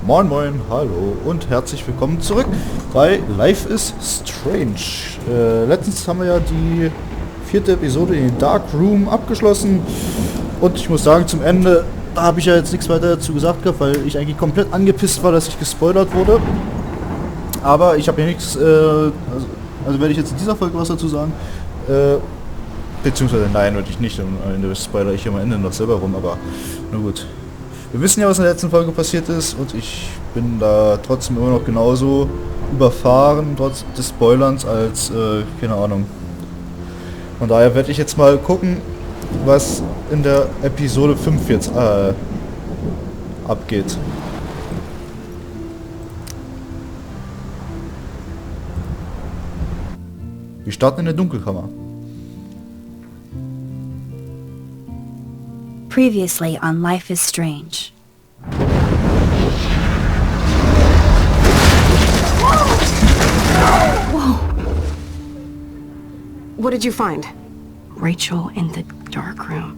Moin moin, hallo und herzlich willkommen zurück bei Life is Strange. Letztens haben wir ja die 4. Episode in den Dark Room abgeschlossen und ich muss sagen, zum Ende, da habe ich ja jetzt nichts weiter dazu gesagt gehabt, weil ich eigentlich komplett angepisst war, dass ich gespoilert wurde. Aber ich habe ja nichts, also werde ich jetzt in dieser Folge was dazu sagen, beziehungsweise nein, würde ich nicht, am Ende spoilere ich hier am Ende noch selber rum, aber na gut. Wir wissen ja, was in der letzten Folge passiert ist und ich bin da trotzdem immer noch genauso überfahren, trotz des Spoilerns, als, keine Ahnung. Von daher werde ich jetzt mal gucken, was in der Episode 5 jetzt abgeht. Wir starten in der Dunkelkammer. Previously on Life is Strange. Whoa! What did you find? Rachel in the dark room.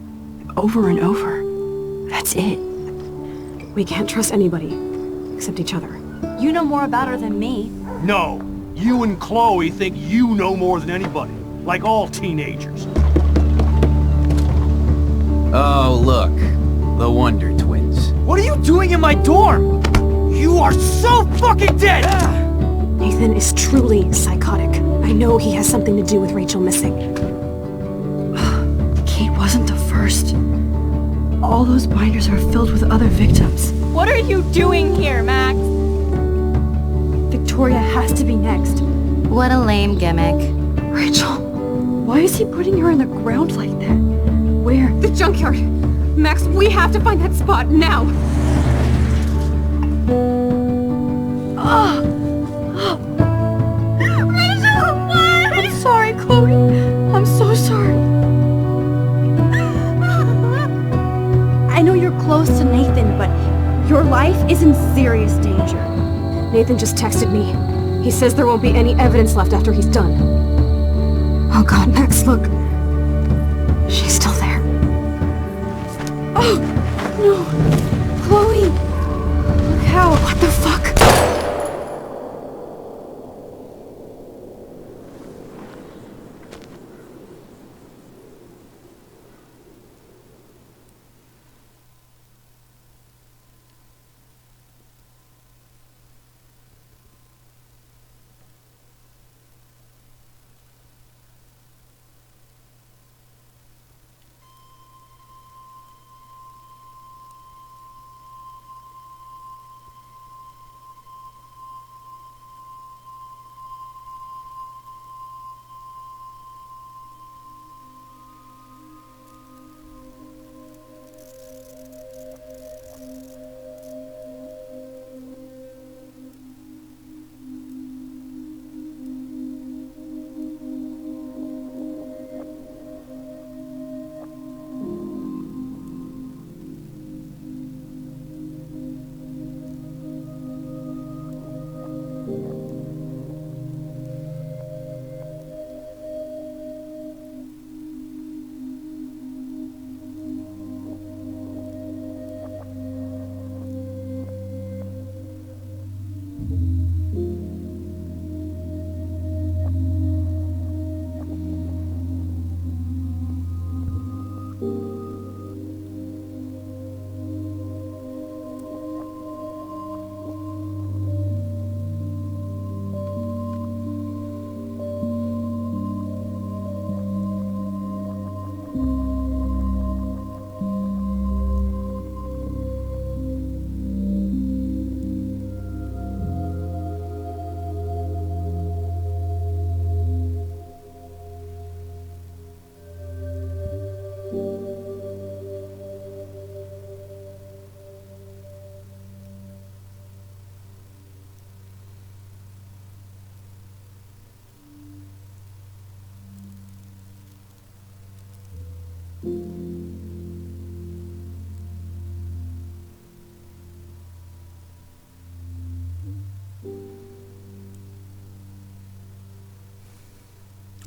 Over and over. That's it. We can't trust anybody, except each other. You know more about her than me. No, you and Chloe think you know more than anybody, like all teenagers. Oh, look. The Wonder Twins. What are you doing in my dorm? You are so fucking dead! Nathan is truly psychotic. I know he has something to do with Rachel missing. Kate wasn't the first. All those binders are filled with other victims. What are you doing here, Max? Victoria has to be next. What a lame gimmick. Rachel, why is he putting her in the ground like that? Where? The junkyard! Max, we have to find that spot now! Rachel, what? I'm sorry, Chloe. I'm so sorry. I know you're close to Nathan, but your life is in serious danger. Nathan just texted me. He says there won't be any evidence left after he's done. Oh God, Max, look. She's still there. Oh, no. Chloe. Look how. What the fuck?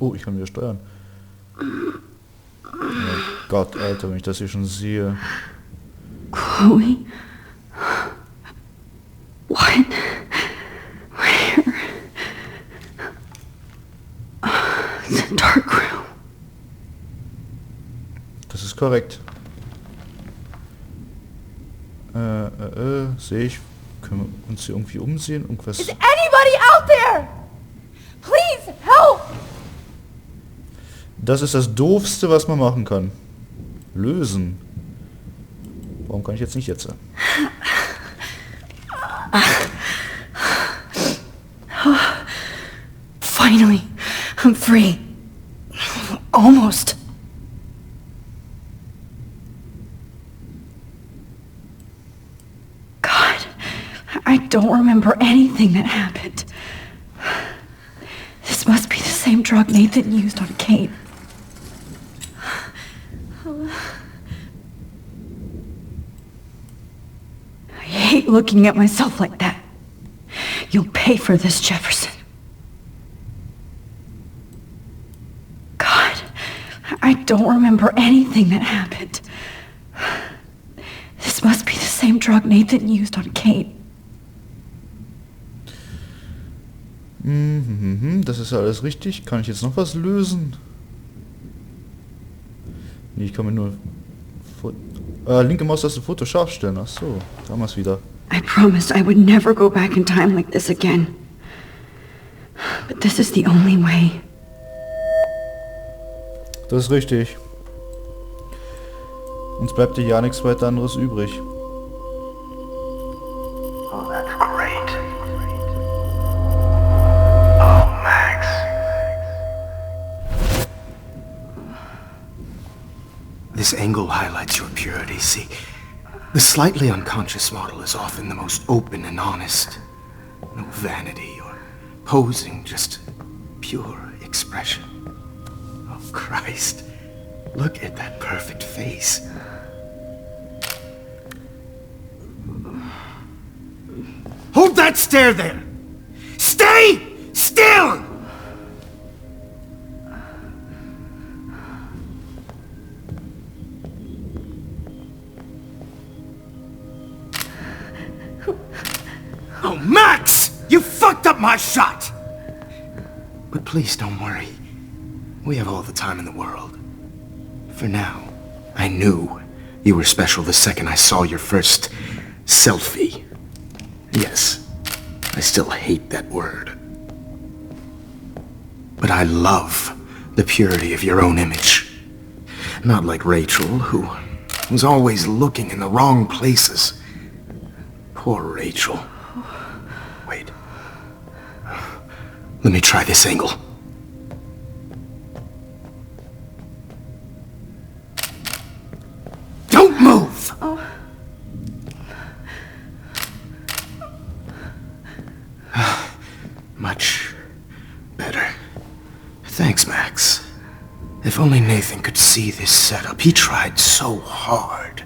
Oh, ich kann wieder steuern. Oh Gott, Alter, wenn ich das hier schon sehe. Chloe? korrekt. Sehe ich. Können wir uns hier irgendwie umsehen? Irgendwas. Is anybody out there? Please help! Das ist das Doofste, was man machen kann. Lösen. Warum kann ich jetzt nicht jetzt? Finally, I'm free. Almost. God, I don't remember anything that happened. This must be the same drug Nathan used on Kate. I hate looking at myself like that. You'll pay for this, Jefferson. God, I don't remember anything that happened. This must be the same drug Nathan used on Kate. Das ist alles richtig. Kann ich jetzt noch was lösen? Nee, ich kann mir nur... linke Maustaste Foto scharf stellen. Ach so, da haben wir es wieder. I promised I would never go back in time like this again. But this is the only way. Das ist richtig. Uns bleibt hier ja nichts weiter anderes übrig. Oh, that's great. Oh, Max. This angle highlights your purity, see? The slightly unconscious model is often the most open and honest. No vanity or posing, just pure expression. Oh, Christ. Look at that perfect face. Hold that stare there! Stay still! Oh, Max! You fucked up my shot! But please don't worry. We have all the time in the world. For now, I knew you were special the second I saw your first selfie. Yes, I still hate that word. But I love the purity of your own image. Not like Rachel, who was always looking in the wrong places. Poor Rachel. Wait. Let me try this angle. Don't move! Much better. Thanks, Max. If only Nathan could see this setup. He tried so hard.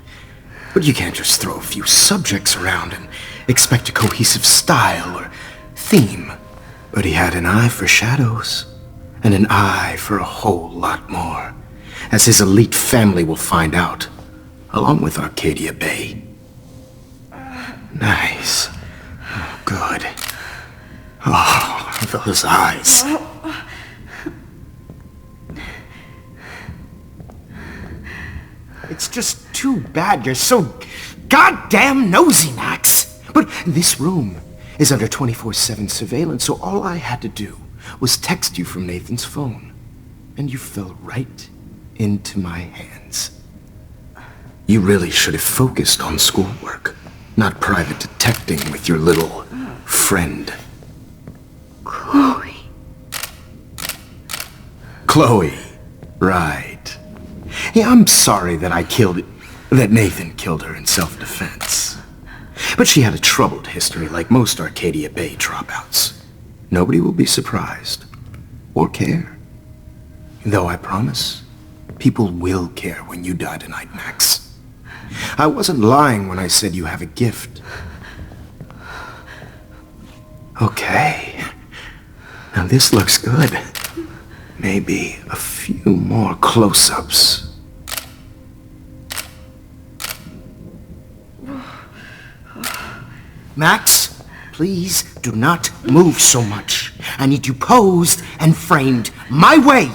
But you can't just throw a few subjects around and expect a cohesive style or theme. But he had an eye for shadows, and an eye for a whole lot more, as his elite family will find out, along with Arcadia Bay. Nice. Oh, good. Oh, those eyes. It's just too bad you're so goddamn nosy, Max. But this room is under 24/7 surveillance, so all I had to do was text you from Nathan's phone. And you fell right into my hands. You really should have focused on schoolwork, not private detecting with your little friend. Chloe. Chloe. Right. Yeah, I'm sorry that Nathan killed her in self-defense. But she had a troubled history like most Arcadia Bay dropouts. Nobody will be surprised. Or care. Though I promise, people will care when you die tonight, Max. I wasn't lying when I said you have a gift. Okay. Now this looks good. Maybe a few more close-ups. Max, please do not move so much. I need you posed and framed my way.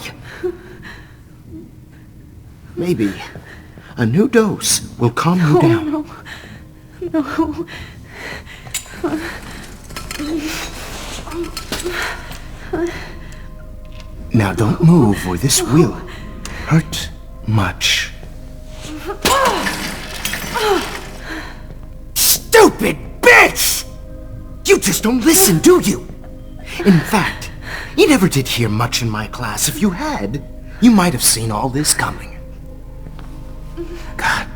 Maybe A new dose will calm you down. No. Now don't move or this will hurt much. Stupid bitch! You just don't listen, do you? In fact, you never did hear much in my class. If you had, you might have seen all this coming. God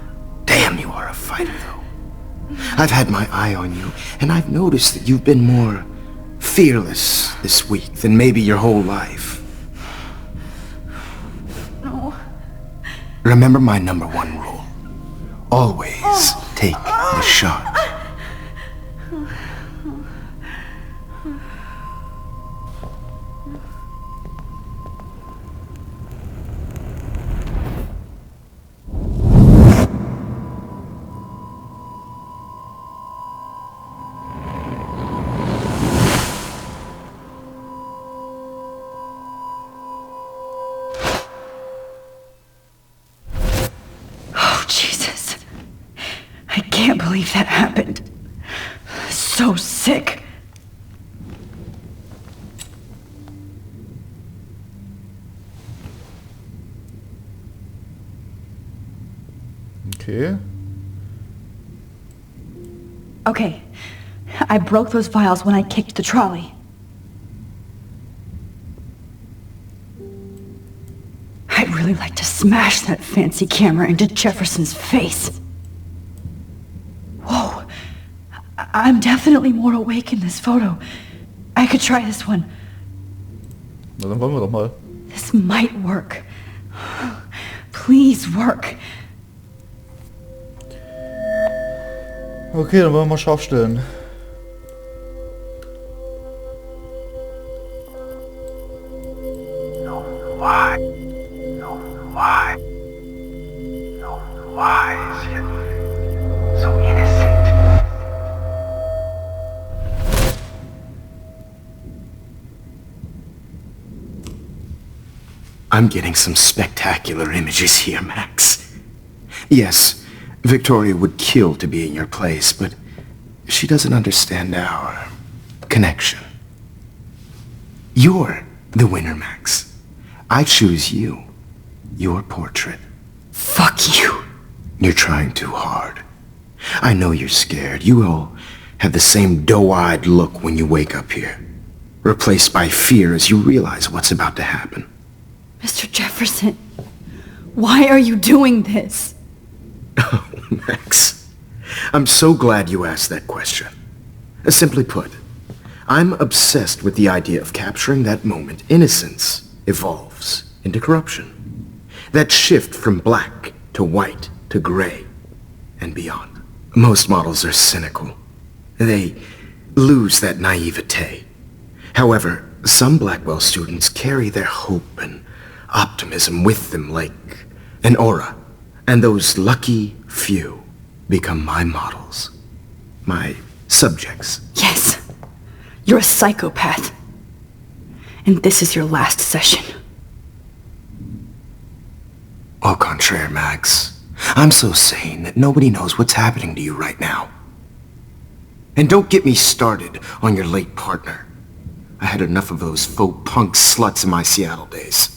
damn, you are a fighter, though. I've had my eye on you, and I've noticed that you've been more fearless this week than maybe your whole life. No. Remember my #1 rule. Always take the shot. Jesus. I can't believe that happened. So sick. Okay. Okay. I broke those vials when I kicked the trolley. I'd really like to smash that fancy camera into Jefferson's face. Whoa. I'm definitely more awake in this photo. I could try this one. Na, dann wollen wir doch mal. This might work. Please work. Okay, dann wollen wir mal scharf stellen. Why? No, why? No, why is he so innocent? I'm getting some spectacular images here, Max. Yes, Victoria would kill to be in your place, but she doesn't understand our connection. You're the winner, Max. I choose you. Your portrait. Fuck you. You're trying too hard. I know you're scared. You all have the same doe-eyed look when you wake up here, replaced by fear as you realize what's about to happen. Mr. Jefferson, why are you doing this? Oh, Max. I'm so glad you asked that question. Simply put, I'm obsessed with the idea of capturing that moment innocence evolves into corruption. That shift from black to white to gray and beyond. Most models are cynical. They lose that naivete. However, some Blackwell students carry their hope and optimism with them like an aura. And those lucky few become my models. My subjects. Yes. You're a psychopath. And this is your last session. Au contraire, Max. I'm so sane that nobody knows what's happening to you right now. And don't get me started on your late partner. I had enough of those faux punk sluts in my Seattle days.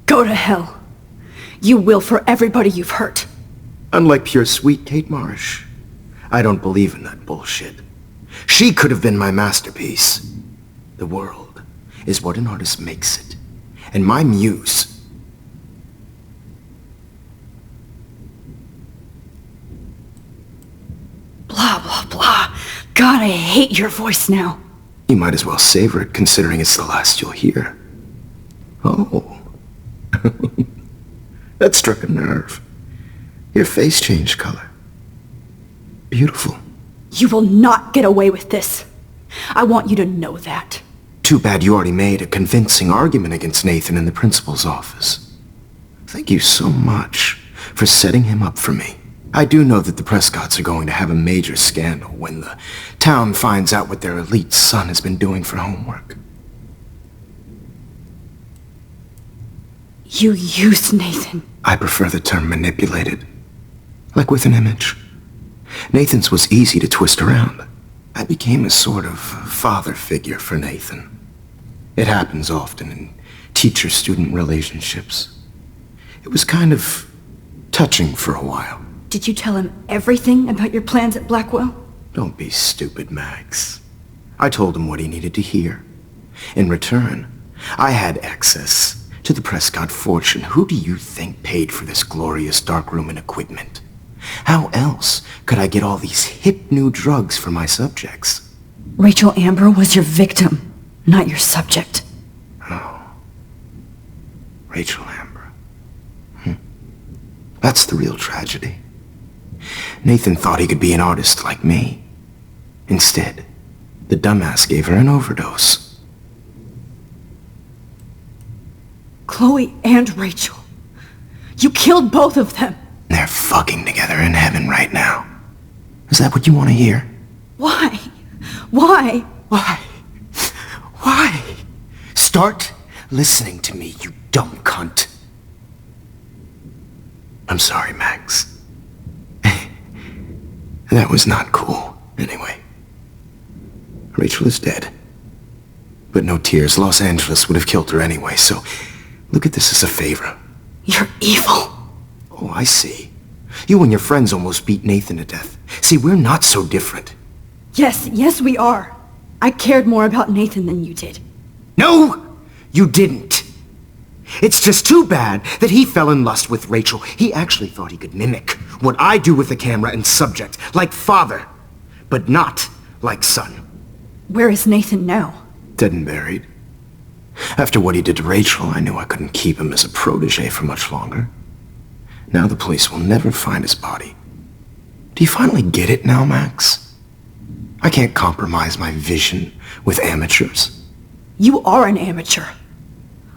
Go to hell. You will for everybody you've hurt. Unlike pure sweet Kate Marsh, I don't believe in that bullshit. She could have been my masterpiece. The world is what an artist makes it. And my muse... Blah, blah, blah. God, I hate your voice now. You might as well savor it, considering it's the last you'll hear. Oh. That struck a nerve. Your face changed color. Beautiful. You will not get away with this. I want you to know that. Too bad you already made a convincing argument against Nathan in the principal's office. Thank you so much for setting him up for me. I do know that the Prescotts are going to have a major scandal when the town finds out what their elite son has been doing for homework. You used Nathan. I prefer the term manipulated. Like with an image. Nathan's was easy to twist around. I became a sort of father figure for Nathan. It happens often in teacher-student relationships. It was kind of touching for a while. Did you tell him everything about your plans at Blackwell? Don't be stupid, Max. I told him what he needed to hear. In return, I had access to the Prescott fortune. Who do you think paid for this glorious darkroom and equipment? How else could I get all these hip new drugs for my subjects? Rachel Amber was your victim, not your subject. Oh. Rachel Amber. That's the real tragedy. Nathan thought he could be an artist like me. Instead, the dumbass gave her an overdose. Chloe and Rachel. You killed both of them. They're fucking together in heaven right now. Is that what you want to hear? Why? Why? Why? Why? Start listening to me, you dumb cunt. I'm sorry, Max. That was not cool, anyway. Rachel is dead. But no tears. Los Angeles would have killed her anyway, so look at this as a favor. You're evil. Oh, I see. You and your friends almost beat Nathan to death. See, we're not so different. Yes, we are. I cared more about Nathan than you did. No, you didn't. It's just too bad that he fell in lust with Rachel. He actually thought he could mimic what I do with the camera and subject, like father, but not like son. Where is Nathan now? Dead and buried. After what he did to Rachel, I knew I couldn't keep him as a protege for much longer. Now the police will never find his body. Do you finally get it now, Max? I can't compromise my vision with amateurs. You are an amateur.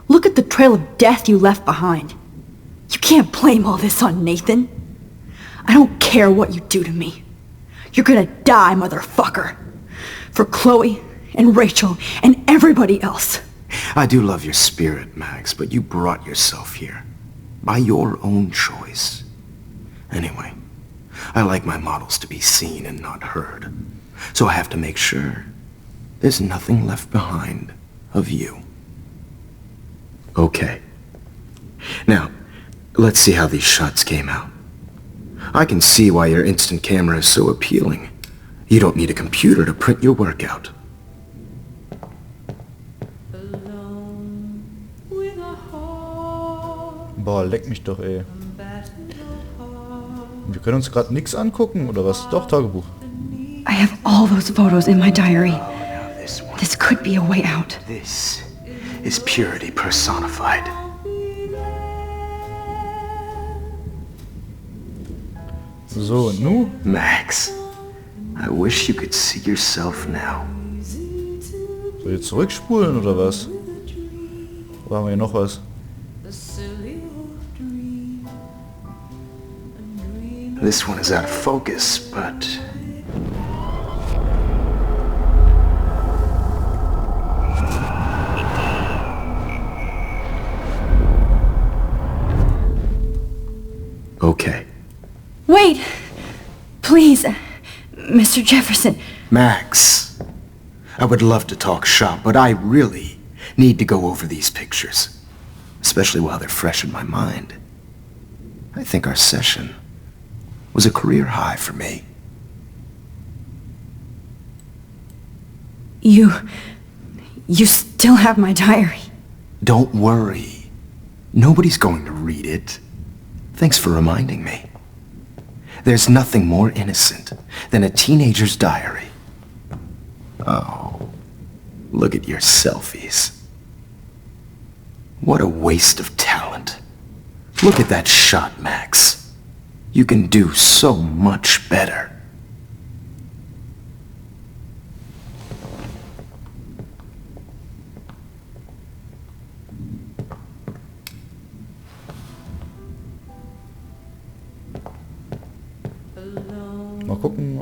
Look at the trail of death you left behind. You can't blame all this on Nathan. I don't care what you do to me. You're gonna die, motherfucker. For Chloe and Rachel and everybody else. I do love your spirit, Max, but you brought yourself here. By your own choice. Anyway, I like my models to be seen and not heard. So I have to make sure there's nothing left behind of you. Okay. Now, let's see how these shots came out. I can see why your instant camera is so appealing. You don't need a computer to print your work out. Boah, leck mich doch, ey. Wir können uns gerade nichts angucken, oder was? Doch, Tagebuch. I have all those photos in my diary. This could be a way out. This is purity personified. So, und nu? Max, I wish you could see yourself now. Soll ich zurückspulen, oder was? Oder haben wir hier noch was? This one is out of focus, but... Okay. Wait! Please, Mr. Jefferson. Max, I would love to talk shop, but I really need to go over these pictures. Especially while they're fresh in my mind. I think our session was a career high for me. You still have my diary. Don't worry. Nobody's going to read it. Thanks for reminding me. There's nothing more innocent than a teenager's diary. Oh, look at your selfies. What a waste of talent. Look at that shot, Max. You can do so much better. Mal gucken.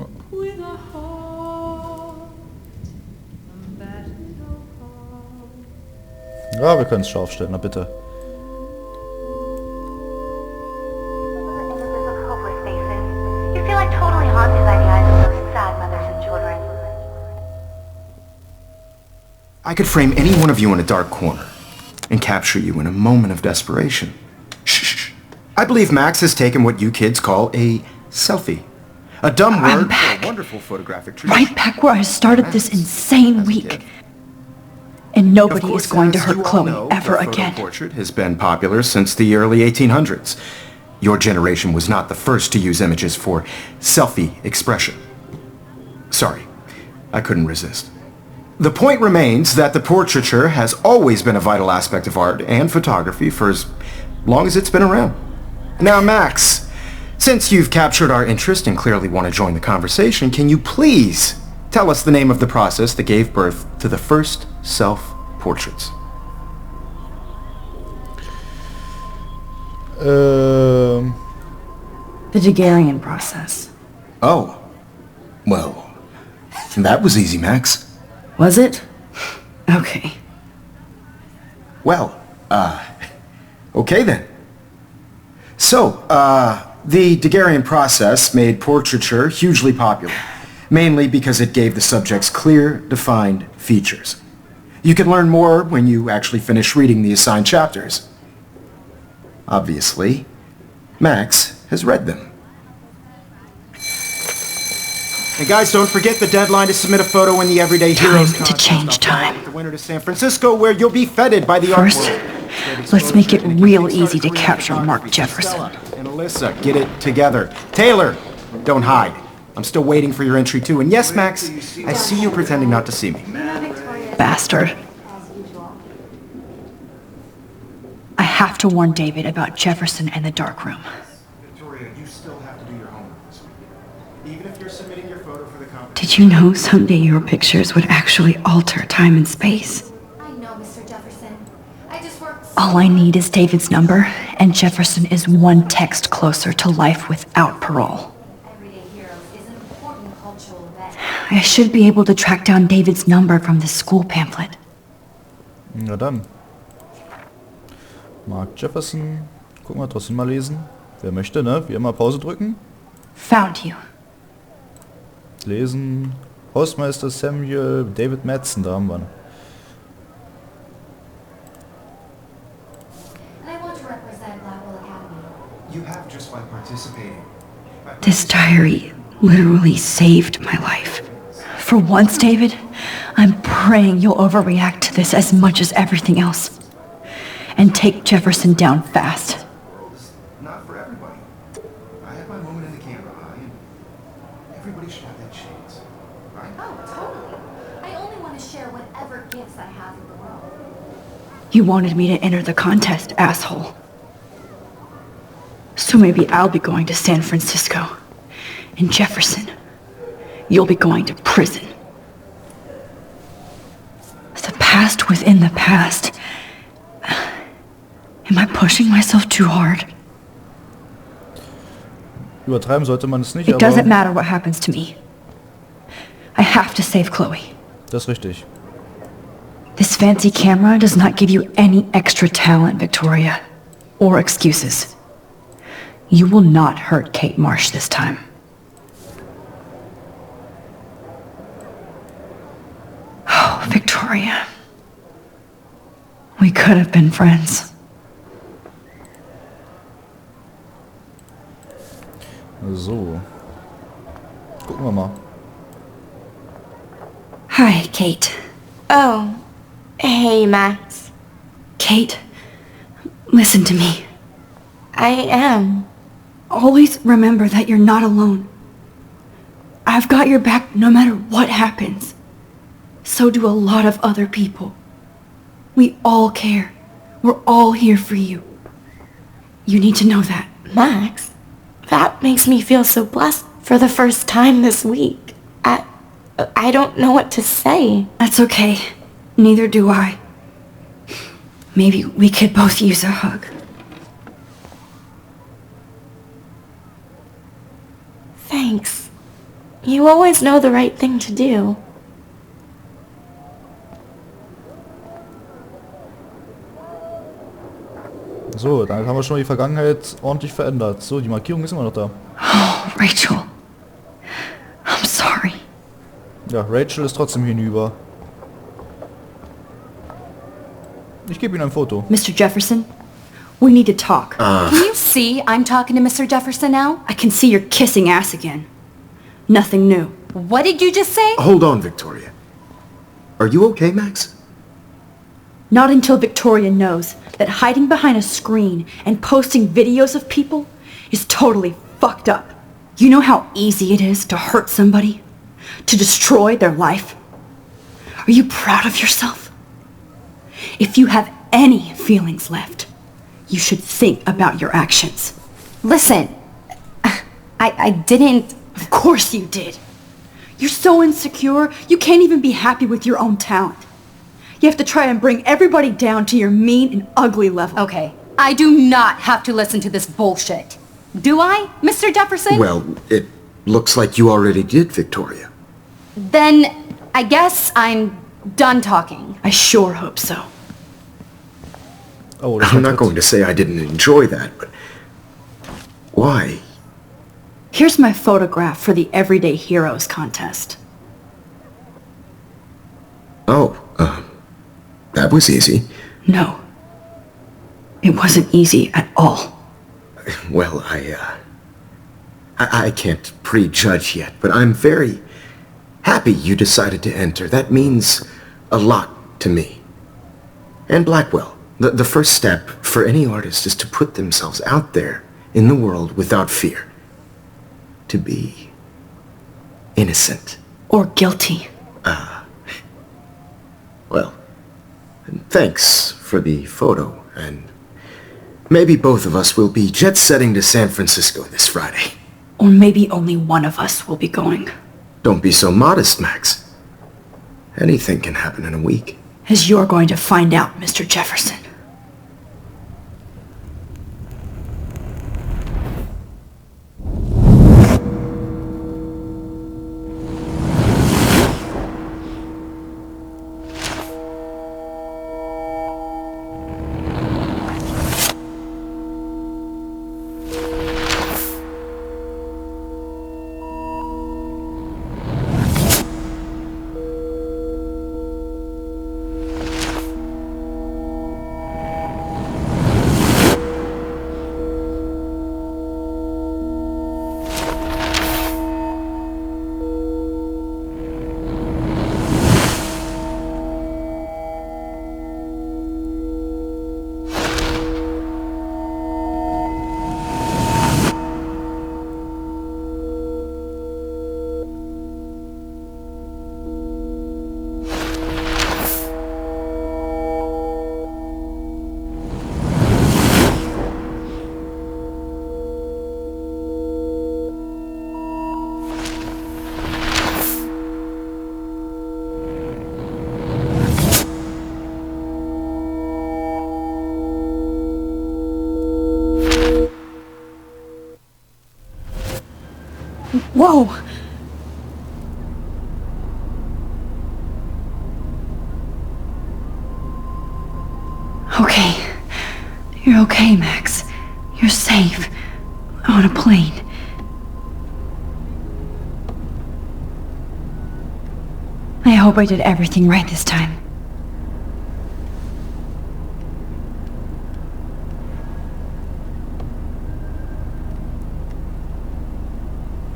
Ja, wir können es scharf stellen, na bitte. I could frame any one of you in a dark corner and capture you in a moment of desperation. Shh. I believe Max has taken what you kids call a selfie. A dumb word for a wonderful photographic tradition. Right back where I started this insane week. And nobody is going to hurt Chloe ever again. The portrait has been popular since the early 1800s. Your generation was not the first to use images for selfie expression. Sorry, I couldn't resist. The point remains that the portraiture has always been a vital aspect of art and photography for as long as it's been around. Now, Max, since you've captured our interest and clearly want to join the conversation, can you please tell us the name of the process that gave birth to the first self-portraits? The Daguerrean process. Oh. Well, that was easy, Max. Was it? Okay. Well, okay then. So, the Daguerrean process made portraiture hugely popular, mainly because it gave the subjects clear, defined features. You can learn more when you actually finish reading the assigned chapters. Obviously, Max has read them. And guys, don't forget the deadline to submit a photo in the Everyday Heroes Time to change time. The winner to San Francisco, where you'll be feted by the art First, world. let's make it real easy to capture Mark Jefferson. And Alyssa, get it together. Taylor, don't hide. I'm still waiting for your entry too. And yes, Max, I see you pretending not to see me. Bastard. I have to warn David about Jefferson and the dark room. Victoria, you still have to do your homework this week. Even if you're submitting your photo for the competition. Did you know someday your pictures would actually alter time and space? I know, Mr. Jefferson. I just worked. All I need is David's number, and Jefferson is one text closer to life without parole. Everyday Heroes is an important cultural event. I should be able to track down David's number from the school pamphlet. Na dann. Mark Jefferson. Gucken wir trotzdem mal lesen. Wer möchte, ne? Wie immer Pause drücken. Found you. Lesen. Hausmeister Samuel, David Madsen, da haben wir ihn. And I want to represent Blackwell Academy. You have just by participating. This diary literally saved my life. For once, David, I'm praying you'll overreact to this as much as everything else. And take Jefferson down fast. Not for everybody. I had my moment in the camera eye, and everybody should have that chance, right? Oh, totally. I only want to share whatever gifts I have with the world. You wanted me to enter the contest, asshole. So maybe I'll be going to San Francisco. And Jefferson, you'll be going to prison. The past within the past. Am I pushing myself too hard? Übertreiben sollte man es nicht, It aber doesn't matter what happens to me. I have to save Chloe. das ist richtig. This fancy camera does not give you any extra talent, Victoria. Or excuses. You will not hurt Kate Marsh this time. Oh, Victoria. We could have been friends. So. Gucken wir mal. Hi, Kate. Oh. Hey, Max. Kate, listen to me. I am. Always remember that you're not alone. I've got your back no matter what happens. So do a lot of other people. We all care. We're all here for you. You need to know that. Max, that makes me feel so blessed for the first time this week. I don't know what to say. That's okay. Neither do I. Maybe we could both use a hug. Thanks. You always know the right thing to do. So, dann haben wir schon mal die Vergangenheit ordentlich verändert. So, die Markierung ist immer noch da. Oh, Rachel. I'm sorry. Ja, Rachel ist trotzdem hinüber. Ich gebe Ihnen ein Foto. Mr. Jefferson, we need to talk. Can you see I'm talking to Mr. Jefferson now? I can see you're kissing ass again. Nothing new. What did you just say? Hold on, Victoria. Are you okay, Max? Not until Victoria knows that hiding behind a screen and posting videos of people is totally fucked up. You know how easy it is to hurt somebody? To destroy their life? Are you proud of yourself? If you have any feelings left, you should think about your actions. Listen, I didn't... Of course you did. You're so insecure, you can't even be happy with your own talent. You have to try and bring everybody down to your mean and ugly level. Okay, I do not have to listen to this bullshit. Do I, Mr. Jefferson? Well, it looks like you already did, Victoria. Then I guess I'm done talking. I sure hope so. Oh, I'm not going to say I didn't enjoy that, but... Why? Here's my photograph for the Everyday Heroes contest. Oh, that was easy. No. It wasn't easy at all. Well, I can't prejudge yet, but I'm very happy you decided to enter. That means a lot to me. And Blackwell, the first step for any artist is to put themselves out there in the world without fear. To be innocent. Or guilty. Well, thanks for the photo, and maybe both of us will be jet-setting to San Francisco this Friday. Or maybe only one of us will be going. Don't be so modest, Max. Anything can happen in a week. As you're going to find out, Mr. Jefferson. Whoa! Okay. You're okay, Max. You're safe. On a plane. I hope I did everything right this time.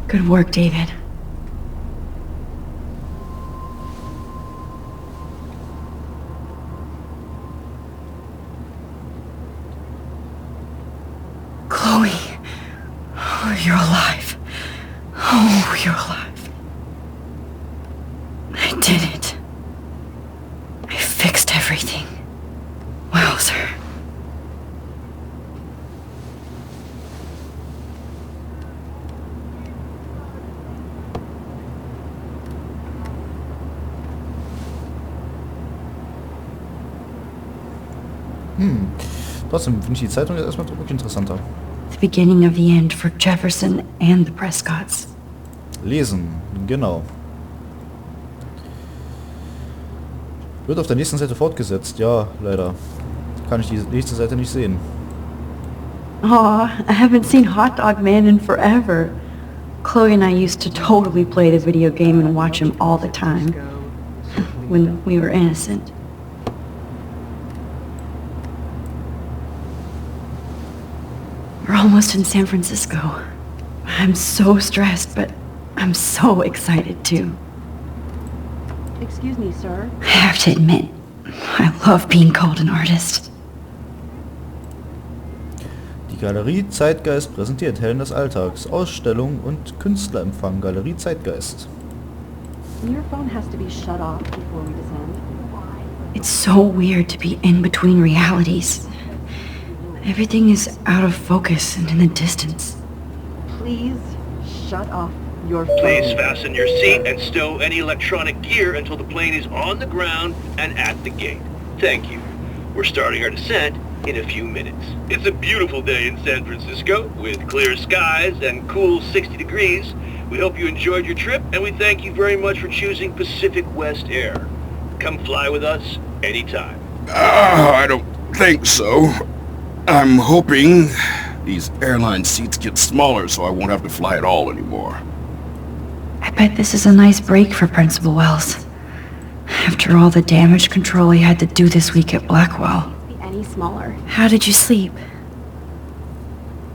Good work, David. Chloe. Oh, you're alive. Oh, you're alive. I did it. I fixed everything. Wowzer. Trotzdem finde ich die Zeitung jetzt erstmal wirklich interessanter. The beginning of the end for Jefferson and the Prescotts. Lesen, genau. Wird auf der nächsten Seite fortgesetzt, ja, leider. Kann ich die nächste Seite nicht sehen. Aw, I haven't seen Hot Dog Man in forever. Chloe and I used to totally play the video game and watch him all the time. When we were innocent. almost in San Francisco. I'm so stressed, but I'm so excited too. Excuse me, sir. I have to admit, I love being called an artist. Die Galerie Zeitgeist präsentiert Helden des Alltags, Ausstellung und Künstlerempfang. Galerie Zeitgeist. Your phone has to be shut off before we descend. It's so weird to be in between realities. Everything is out of focus and in the distance. Please shut off your phone. Please fasten your seat and stow any electronic gear until the plane is on the ground and at the gate. Thank you. We're starting our descent in a few minutes. It's a beautiful day in San Francisco with clear skies and cool 60 degrees. We hope you enjoyed your trip and we thank you very much for choosing Pacific West Air. Come fly with us anytime. I don't think so. I'm hoping these airline seats get smaller so I won't have to fly at all anymore. I bet this is a nice break for Principal Wells. After all the damage control he had to do this week at Blackwell. Be any smaller. How did you sleep?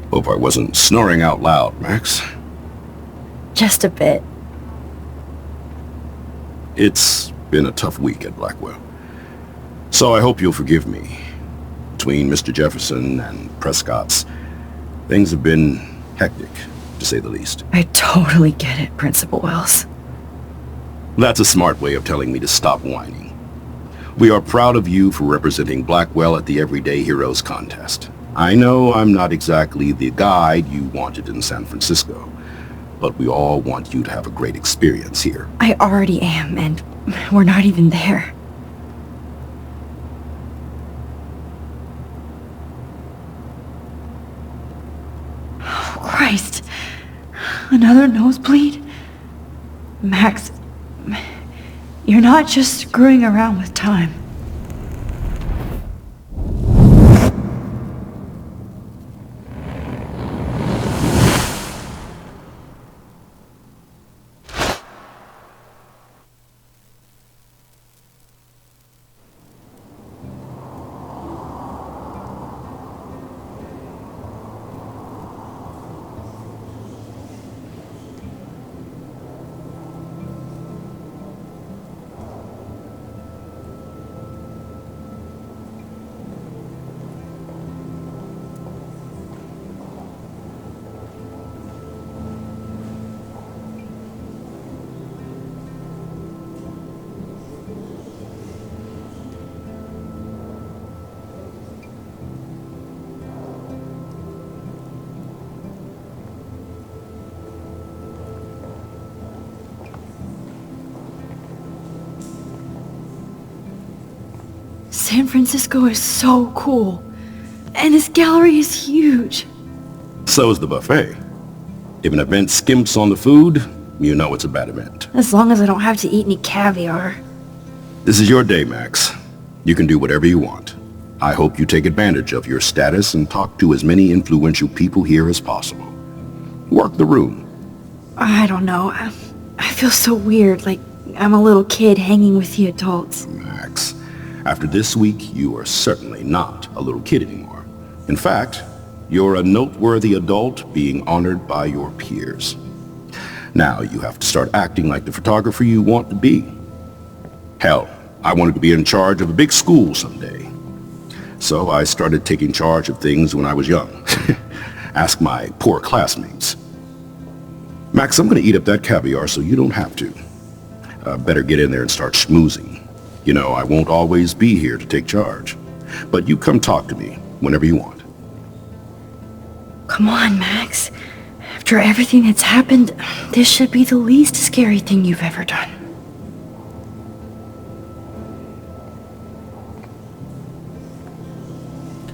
Hope I wasn't snoring out loud, Max. Just a bit. It's been a tough week at Blackwell. So I hope you'll forgive me. Between Mr. Jefferson and Prescott's, things have been hectic, to say the least. I totally get it, Principal Wells. That's a smart way of telling me to stop whining. We are proud of you for representing Blackwell at the Everyday Heroes contest. I know I'm not exactly the guide you wanted in San Francisco, but we all want you to have a great experience here. I already am, and we're not even there. Oh, Christ. Another nosebleed? Max, you're not just screwing around with time. San Francisco is so cool. And this gallery is huge. So is the buffet. If an event skimps on the food, you know it's a bad event. As long as I don't have to eat any caviar. This is your day, Max. You can do whatever you want. I hope you take advantage of your status and talk to as many influential people here as possible. Work the room. I don't know. I feel so weird, like I'm a little kid hanging with the adults. Max, after this week, you are certainly not a little kid anymore. In fact, you're a noteworthy adult being honored by your peers. Now you have to start acting like the photographer you want to be. Hell, I wanted to be in charge of a big school someday. So I started taking charge of things when I was young. Ask my poor classmates. Max, I'm going to eat up that caviar so you don't have to. Better get in there and start schmoozing. You know, I won't always be here to take charge. But you come talk to me whenever you want. Come on, Max. After everything that's happened, this should be the least scary thing you've ever done.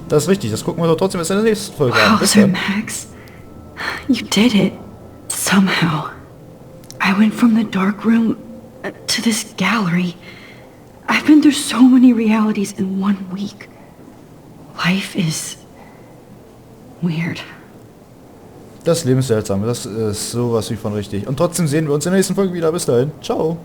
Das ist richtig, das gucken wir doch trotzdem erst in der nächsten Folge an. Bis Wowzer, dann. Max. You did it. Somehow. I went from the dark room to this gallery. I've been through so many realities in 1 week. Life is weird. Das Leben ist seltsam, das ist sowas wie von richtig. Und trotzdem sehen wir uns in der nächsten Folge wieder. Bis dahin. Ciao.